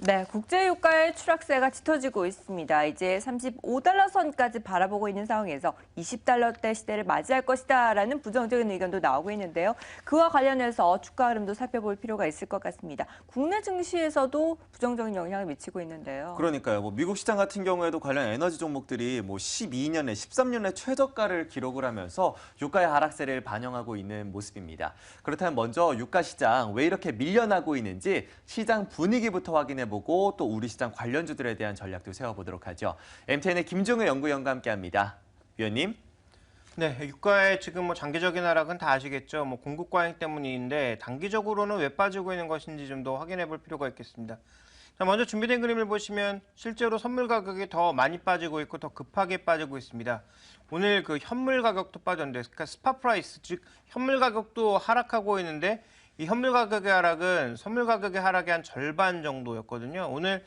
네, 국제유가의 추락세가 짙어지고 있습니다. 이제 35달러 선까지 바라보고 있는 상황에서 20달러대 시대를 맞이할 것이다라는 부정적인 의견도 나오고 있는데요. 그와 관련해서 주가 흐름도 살펴볼 필요가 있을 것 같습니다. 국내 증시에서도 부정적인 영향을 미치고 있는데요. 그러니까요. 미국 시장 같은 경우에도 관련 에너지 종목들이 12년에 13년에 최저가를 기록을 하면서 유가의 하락세를 반영하고 있는 모습입니다. 그렇다면 먼저 유가 시장 왜 이렇게 밀려나고 있는지 시장 분위기부터 확인해보고 또 우리 시장 관련주들에 대한 전략도 세워보도록 하죠. MTN의 김종우 연구위원과 함께합니다. 위원님. 네, 유가의 지금 장기적인 하락은 다 아시겠죠. 공급 과잉 때문인데 단기적으로는 왜 빠지고 있는 것인지 좀 더 확인해 볼 필요가 있겠습니다. 자, 먼저 준비된 그림을 보시면 실제로 선물 가격이 더 많이 빠지고 있고 더 급하게 빠지고 있습니다. 오늘 그 현물 가격도 빠졌는데, 그러니까 스팟 프라이스, 즉 현물 가격도 하락하고 있는데 이 현물 가격의 하락은 선물 가격의 하락의 한 절반 정도였거든요. 오늘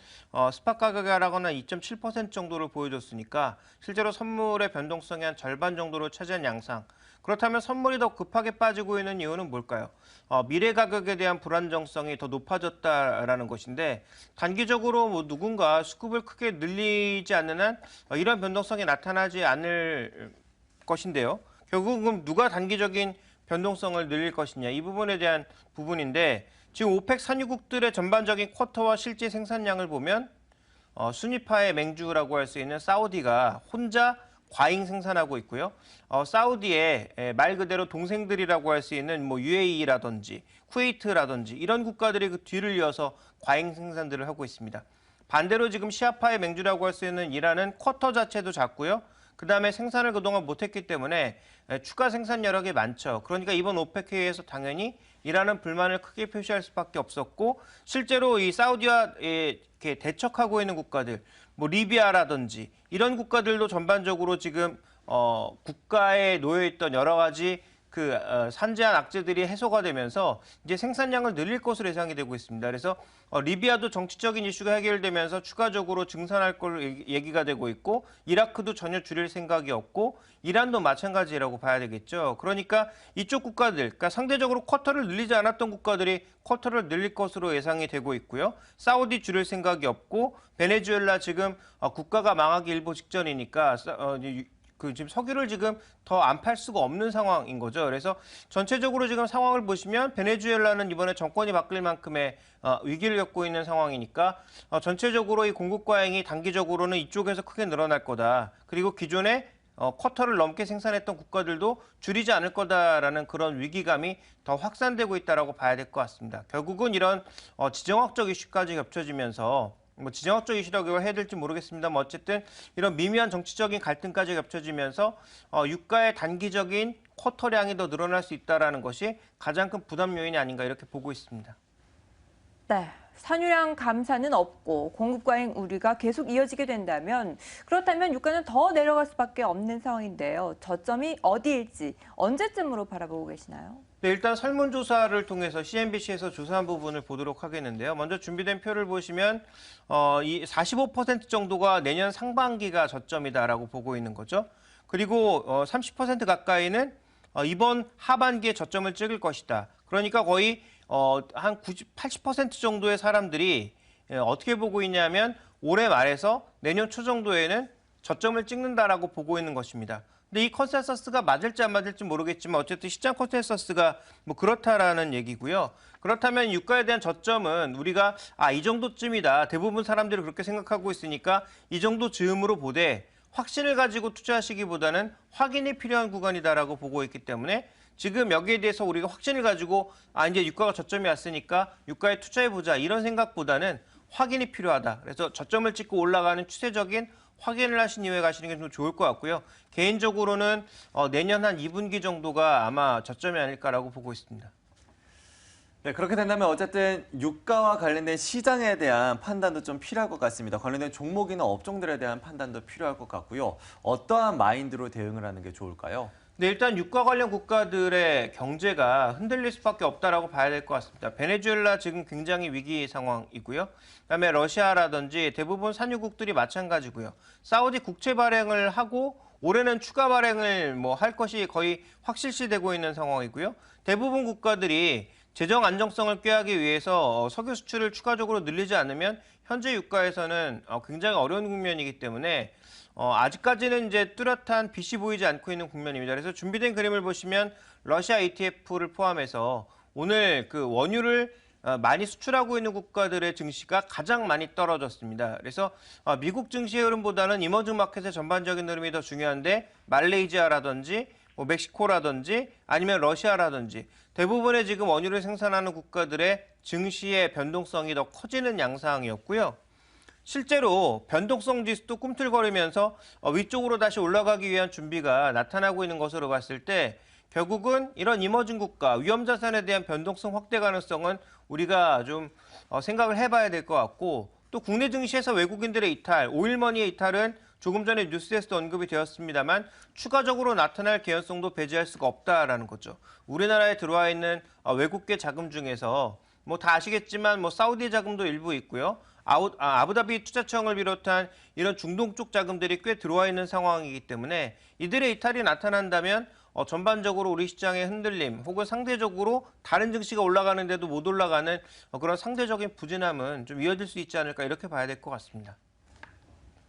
스팟 가격의 하락은 한 2.7% 정도를 보여줬으니까 실제로 선물의 변동성이 한 절반 정도로 차지한 양상. 그렇다면 선물이 더 급하게 빠지고 있는 이유는 뭘까요? 미래 가격에 대한 불안정성이 더 높아졌다라는 것인데 단기적으로 누군가 수급을 크게 늘리지 않는 한 이런 변동성이 나타나지 않을 것인데요. 결국은 누가 단기적인 변동성을 늘릴 것이냐 이 부분에 대한 부분인데 지금 오펙 산유국들의 전반적인 쿼터와 실제 생산량을 보면 순위파의 맹주라고 할 수 있는 사우디가 혼자 과잉 생산하고 있고요. 사우디의 말 그대로 동생들이라고 할 수 있는 UAE라든지 쿠웨이트라든지 이런 국가들이 그 뒤를 이어서 과잉 생산들을 하고 있습니다. 반대로 지금 시아파의 맹주라고 할 수 있는 이란은 쿼터 자체도 작고요. 그다음에 생산을 그동안 못했기 때문에 추가 생산 여력이 많죠. 그러니까 이번 오펙 회의에서 당연히 이란은 불만을 크게 표시할 수밖에 없었고 실제로 이 사우디와 이렇게 대척하고 있는 국가들, 리비아라든지 이런 국가들도 전반적으로 지금 국가에 놓여 있던 여러 가지 산재한 악재들이 해소가 되면서 이제 생산량을 늘릴 것으로 예상이 되고 있습니다. 그래서 리비아도 정치적인 이슈가 해결되면서 추가적으로 증산할 걸로 얘기가 되고 있고 이라크도 전혀 줄일 생각이 없고 이란도 마찬가지라고 봐야 되겠죠. 그러니까 이쪽 국가들, 그러니까 상대적으로 쿼터를 늘리지 않았던 국가들이 쿼터를 늘릴 것으로 예상이 되고 있고요. 사우디 줄일 생각이 없고 베네수엘라 지금 국가가 망하기 일보 직전이니까 지금 석유를 지금 더 안 팔 수가 없는 상황인 거죠. 그래서 전체적으로 지금 상황을 보시면 베네수엘라는 이번에 정권이 바뀔 만큼의 위기를 겪고 있는 상황이니까 전체적으로 이 공급 과잉이 단기적으로는 이쪽에서 크게 늘어날 거다. 그리고 기존에 쿼터를 넘게 생산했던 국가들도 줄이지 않을 거다라는 그런 위기감이 더 확산되고 있다라고 봐야 될 것 같습니다. 결국은 이런 지정학적 이슈까지 겹쳐지면서 지정학적 이슈라고 해야 될지 모르겠습니다만 어쨌든 이런 미미한 정치적인 갈등까지 겹쳐지면서 유가의 단기적인 쿼터량이 더 늘어날 수 있다는 것이 가장 큰 부담 요인이 아닌가 이렇게 보고 있습니다. 네, 산유량 감산은 없고 공급 과잉 우려가 계속 이어지게 된다면 그렇다면 유가는 더 내려갈 수밖에 없는 상황인데요. 저점이 어디일지 언제쯤으로 바라보고 계시나요? 네, 일단 설문조사를 통해서 CNBC에서 조사한 부분을 보도록 하겠는데요. 먼저 준비된 표를 보시면 이 45% 정도가 내년 상반기가 저점이다라고 보고 있는 거죠. 그리고 30% 가까이는 이번 하반기에 저점을 찍을 것이다. 그러니까 거의 한 80% 정도의 사람들이 어떻게 보고 있냐면 올해 말에서 내년 초 정도에는 저점을 찍는다라고 보고 있는 것입니다. 근데 이 컨센서스가 맞을지 안 맞을지 모르겠지만 어쨌든 시장 컨센서스가 그렇다라는 얘기고요. 그렇다면 유가에 대한 저점은 우리가 이 정도쯤이다. 대부분 사람들이 그렇게 생각하고 있으니까 이 정도 즈음으로 보되 확신을 가지고 투자하시기보다는 확인이 필요한 구간이다라고 보고 있기 때문에 지금 여기에 대해서 우리가 확신을 가지고 이제 유가가 저점이 왔으니까 유가에 투자해보자 이런 생각보다는 확인이 필요하다. 그래서 저점을 찍고 올라가는 추세적인 확인을 하신 이후에 가시는 게 좀 좋을 것 같고요. 개인적으로는 내년 한 2분기 정도가 아마 저점이 아닐까라고 보고 있습니다. 네, 그렇게 된다면 어쨌든 유가와 관련된 시장에 대한 판단도 좀 필요할 것 같습니다. 관련된 종목이나 업종들에 대한 판단도 필요할 것 같고요. 어떠한 마인드로 대응을 하는 게 좋을까요? 네, 일단 유가 관련 국가들의 경제가 흔들릴 수밖에 없다라고 봐야 될 것 같습니다. 베네수엘라 지금 굉장히 위기 상황이고요. 그다음에 러시아라든지 대부분 산유국들이 마찬가지고요. 사우디 국채 발행을 하고 올해는 추가 발행을 할 것이 거의 확실시되고 있는 상황이고요. 대부분 국가들이 재정 안정성을 꾀하기 위해서 석유 수출을 추가적으로 늘리지 않으면 현재 유가에서는 굉장히 어려운 국면이기 때문에 아직까지는 이제 뚜렷한 빛이 보이지 않고 있는 국면입니다. 그래서 준비된 그림을 보시면 러시아 ETF를 포함해서 오늘 그 원유를 많이 수출하고 있는 국가들의 증시가 가장 많이 떨어졌습니다. 그래서 미국 증시의 흐름보다는 이머징 마켓의 전반적인 흐름이 더 중요한데 말레이시아라든지 뭐 멕시코라든지 아니면 러시아라든지 대부분의 지금 원유를 생산하는 국가들의 증시의 변동성이 더 커지는 양상이었고요. 실제로 변동성 지수도 꿈틀거리면서 위쪽으로 다시 올라가기 위한 준비가 나타나고 있는 것으로 봤을 때 결국은 이런 이머징 국가, 위험 자산에 대한 변동성 확대 가능성은 우리가 좀 생각을 해봐야 될 것 같고 또 국내 증시에서 외국인들의 이탈, 오일머니의 이탈은 조금 전에 뉴스에서도 언급이 되었습니다만 추가적으로 나타날 개연성도 배제할 수가 없다라는 거죠. 우리나라에 들어와 있는 외국계 자금 중에서 뭐 다 아시겠지만 뭐 사우디 자금도 일부 있고요. 아부다비 투자청을 비롯한 이런 중동 쪽 자금들이 꽤 들어와 있는 상황이기 때문에 이들의 이탈이 나타난다면 전반적으로 우리 시장의 흔들림 혹은 상대적으로 다른 증시가 올라가는데도 못 올라가는 그런 상대적인 부진함은 좀 이어질 수 있지 않을까 이렇게 봐야 될 것 같습니다.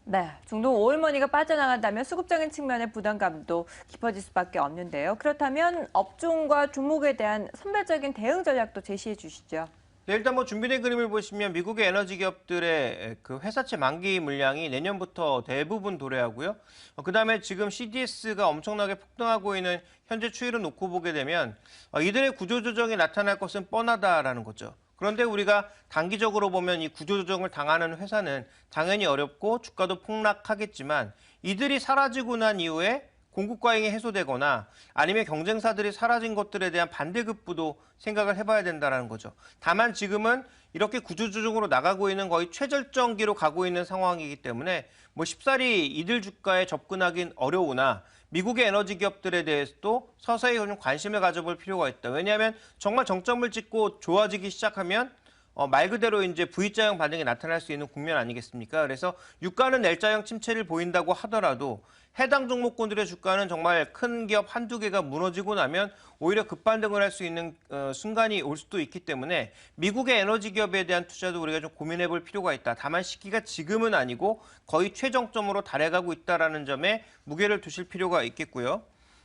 네, 중동 오일머니가 빠져나간다면 수급적인 측면의 부담감도 깊어질 수밖에 없는데요. 그렇다면 업종과 종목에 대한 선별적인 대응 전략도 제시해 주시죠. 네, 일단 뭐 준비된 그림을 보시면 미국의 에너지 기업들의 그 회사채 만기 물량이 내년부터 대부분 도래하고요. 그다음에 지금 CDS가 엄청나게 폭등하고 있는 현재 추이를 놓고 보게 되면 이들의 구조조정이 나타날 것은 뻔하다라는 거죠. 그런데 우리가 단기적으로 보면 이 구조조정을 당하는 회사는 당연히 어렵고 주가도 폭락하겠지만 이들이 사라지고 난 이후에 공급 과잉이 해소되거나 아니면 경쟁사들이 사라진 것들에 대한 반대급부도 생각을 해봐야 된다는 거죠. 다만 지금은 이렇게 구조조정으로 나가고 있는 거의 최절정기로 가고 있는 상황이기 때문에 뭐 쉽사리 이들 주가에 접근하긴 어려우나 미국의 에너지 기업들에 대해서도 서서히 좀 관심을 가져볼 필요가 있다. 왜냐하면 정말 정점을 찍고 좋아지기 시작하면 말 그대로 이제 V자형 반등이 나타날 수 있는 국면 아니겠습니까? 그래서 유가는 L자형 침체를 보인다고 하더라도 해당 종목군들의 주가는 정말 큰 기업 한두 개가 무너지고 나면 오히려 급반등을 할 수 있는 순간이 올 수도 있기 때문에 미국의 에너지 기업에 대한 투자도 우리가 좀 고민해 볼 필요가 있다. 다만 시기가 지금은 아니고 거의 최정점으로 달해가고 있다는 점에 무게를 두실 필요가 있겠고요.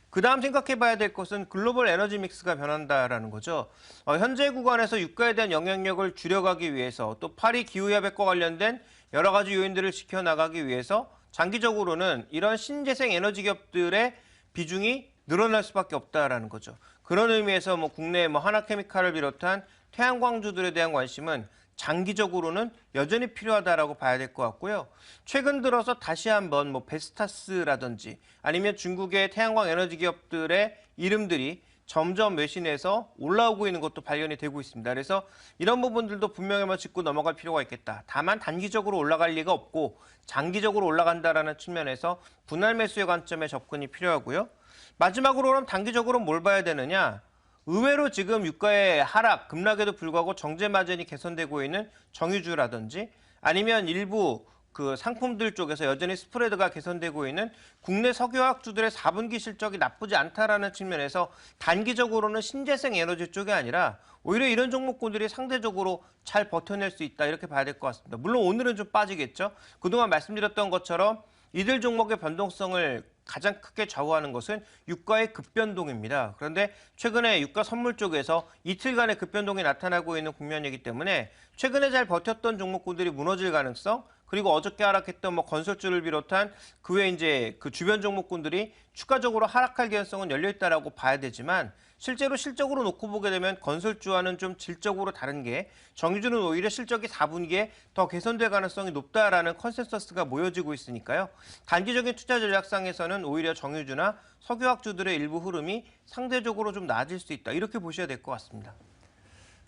그 다음 생각해 봐야 될 것은 글로벌 에너지 믹스가 변한다라는 거죠. 현재 구간에서 유가에 대한 영향력을 줄여가기 위해서 또 파리 기후협약과 관련된 여러 가지 요인들을 지켜나가기 위해서 장기적으로는 이런 신재생 에너지 기업들의 비중이 늘어날 수밖에 없다라는 거죠. 그런 의미에서 뭐 국내 하나케미칼을 비롯한 태양광주들에 대한 관심은 장기적으로는 여전히 필요하다라고 봐야 될 것 같고요. 최근 들어서 다시 한번 베스타스라든지 아니면 중국의 태양광 에너지 기업들의 이름들이 점점 외신에서 올라오고 있는 것도 발견이 되고 있습니다. 그래서 이런 부분들도 분명히 짚고 넘어갈 필요가 있겠다. 다만 단기적으로 올라갈 리가 없고 장기적으로 올라간다라는 측면에서 분할 매수의 관점에 접근이 필요하고요. 마지막으로 그럼 단기적으로 뭘 봐야 되느냐? 의외로 지금 유가의 하락, 급락에도 불구하고 정제 마진이 개선되고 있는 정유주라든지 아니면 일부 그 상품들 쪽에서 여전히 스프레드가 개선되고 있는 국내 석유화학주들의 4분기 실적이 나쁘지 않다라는 측면에서 단기적으로는 신재생 에너지 쪽이 아니라 오히려 이런 종목군들이 상대적으로 잘 버텨낼 수 있다 이렇게 봐야 될 것 같습니다. 물론 오늘은 좀 빠지겠죠. 그동안 말씀드렸던 것처럼 이들 종목의 변동성을 가장 크게 좌우하는 것은 유가의 급변동입니다. 그런데 최근에 유가 선물 쪽에서 이틀간의 급변동이 나타나고 있는 국면이기 때문에 최근에 잘 버텼던 종목군들이 무너질 가능성 그리고 어저께 하락했던 건설주를 비롯한 그 외에 이제 그 주변 종목군들이 추가적으로 하락할 개연성은 열려 있다라고 봐야 되지만 실제로 실적으로 놓고 보게 되면 건설주와는 좀 질적으로 다른 게 정유주는 오히려 실적이 4분기에 더 개선될 가능성이 높다라는 컨센서스가 모여지고 있으니까요. 단기적인 투자 전략상에서는 오히려 정유주나 석유학주들의 일부 흐름이 상대적으로 좀 나아질 수 있다. 이렇게 보셔야 될 것 같습니다.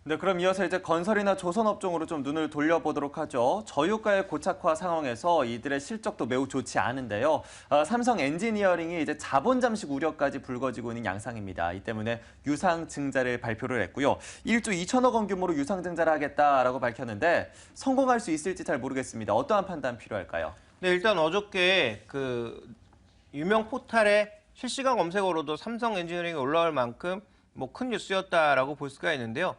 네, 그럼 이어서 이제 건설이나 조선업종으로 좀 눈을 돌려보도록 하죠. 저유가의 고착화 상황에서 이들의 실적도 매우 좋지 않은데요. 삼성 엔지니어링이 이제 자본 잠식 우려까지 불거지고 있는 양상입니다. 이 때문에 유상증자를 발표를 했고요. 1조 2천억 원 규모로 유상증자를 하겠다라고 밝혔는데 성공할 수 있을지 잘 모르겠습니다. 어떠한 판단 필요할까요? 네, 일단 어저께 그 유명 포탈의 실시간 검색어로도 삼성 엔지니어링이 올라올 만큼 뭐 큰 뉴스였다라고 볼 수가 있는데요.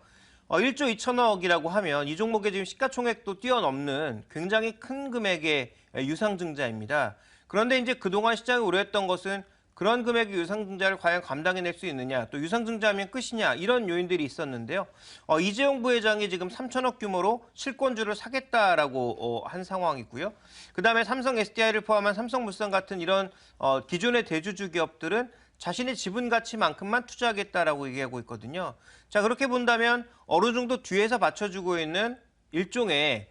1조 2천억이라고 하면 이 종목의 지금 시가총액도 뛰어넘는 굉장히 큰 금액의 유상증자입니다. 그런데 이제 그동안 시장이 우려했던 것은 그런 금액의 유상증자를 과연 감당해낼 수 있느냐, 또 유상증자하면 끝이냐, 이런 요인들이 있었는데요. 이재용 부회장이 지금 3천억 규모로 실권주를 사겠다라고 한 상황이고요. 그다음에 삼성 SDI를 포함한 삼성물산 같은 이런 기존의 대주주 기업들은 자신의 지분 가치만큼만 투자하겠다라고 얘기하고 있거든요. 자, 그렇게 본다면 어느 정도 뒤에서 받쳐주고 있는 일종의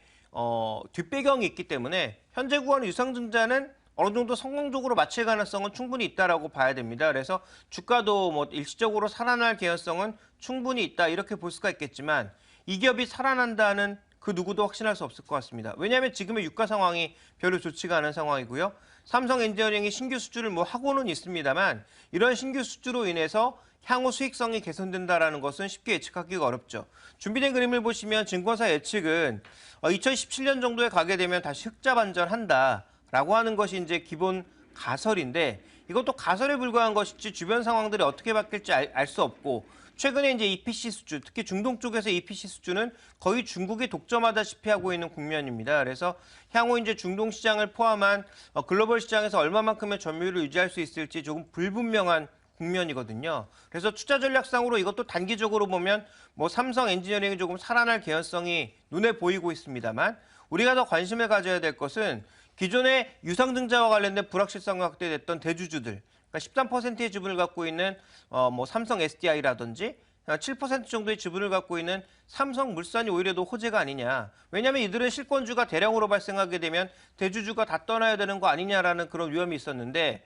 뒷배경이 있기 때문에 현재 구간의 유상증자는 어느 정도 성공적으로 마칠 가능성은 충분히 있다라고 봐야 됩니다. 그래서 주가도 뭐 일시적으로 살아날 개연성은 충분히 있다 이렇게 볼 수가 있겠지만 이 기업이 살아난다는 그 누구도 확신할 수 없을 것 같습니다. 왜냐하면 지금의 유가 상황이 별로 좋지가 않은 상황이고요. 삼성 엔지니어링이 신규 수주를 뭐 하고는 있습니다만 이런 신규 수주로 인해서 향후 수익성이 개선된다라는 것은 쉽게 예측하기가 어렵죠. 준비된 그림을 보시면 증권사 예측은 2017년 정도에 가게 되면 다시 흑자 반전한다라고 하는 것이 이제 기본 가설인데 이것도 가설에 불과한 것이지 주변 상황들이 어떻게 바뀔지 알 수 없고 최근에 이제 EPC 수주, 특히 중동 쪽에서 EPC 수주는 거의 중국이 독점하다시피 하고 있는 국면입니다. 그래서 향후 이제 중동 시장을 포함한 글로벌 시장에서 얼마만큼의 점유율을 유지할 수 있을지 조금 불분명한 국면이거든요. 그래서 투자 전략상으로 이것도 단기적으로 보면 뭐 삼성 엔지니어링이 조금 살아날 개연성이 눈에 보이고 있습니다만 우리가 더 관심을 가져야 될 것은 기존의 유상증자와 관련된 불확실성이 확대됐던 대주주들, 그러니까 13%의 지분을 갖고 있는 뭐 삼성 SDI라든지 7% 정도의 지분을 갖고 있는 삼성물산이 오히려 더 호재가 아니냐. 왜냐하면 이들은 실권주가 대량으로 발생하게 되면 대주주가 다 떠나야 되는 거 아니냐라는 그런 위험이 있었는데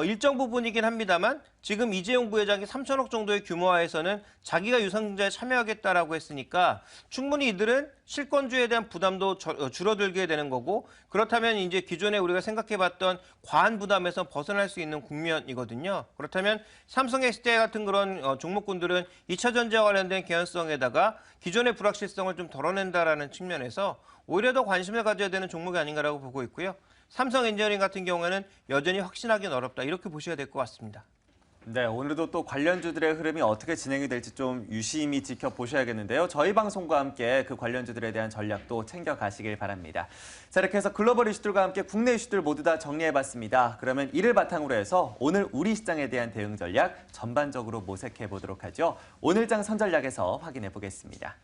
일정 부분이긴 합니다만 지금 이재용 부회장이 3천억 정도의 규모화에서는 자기가 유상증자에 참여하겠다라고 했으니까 충분히 이들은 실권주에 대한 부담도 줄어들게 되는 거고 그렇다면 이제 기존에 우리가 생각해봤던 과한 부담에서 벗어날 수 있는 국면이거든요. 그렇다면 삼성 SDI 같은 그런 종목군들은 2차 전지와 관련된 개연성에다가 기존의 불확실성을 좀 덜어낸다라는 측면에서 오히려 더 관심을 가져야 되는 종목이 아닌가라고 보고 있고요. 삼성 엔지니어링 같은 경우에는 여전히 확신하기는 어렵다. 이렇게 보셔야 될 것 같습니다. 네, 오늘도 또 관련주들의 흐름이 어떻게 진행이 될지 좀 유심히 지켜보셔야겠는데요. 저희 방송과 함께 그 관련주들에 대한 전략도 챙겨가시길 바랍니다. 자, 이렇게 해서 글로벌 이슈들과 함께 국내 이슈들 모두 다 정리해봤습니다. 그러면 이를 바탕으로 해서 오늘 우리 시장에 대한 대응 전략 전반적으로 모색해 보도록 하죠. 오늘장 선전략에서 확인해 보겠습니다.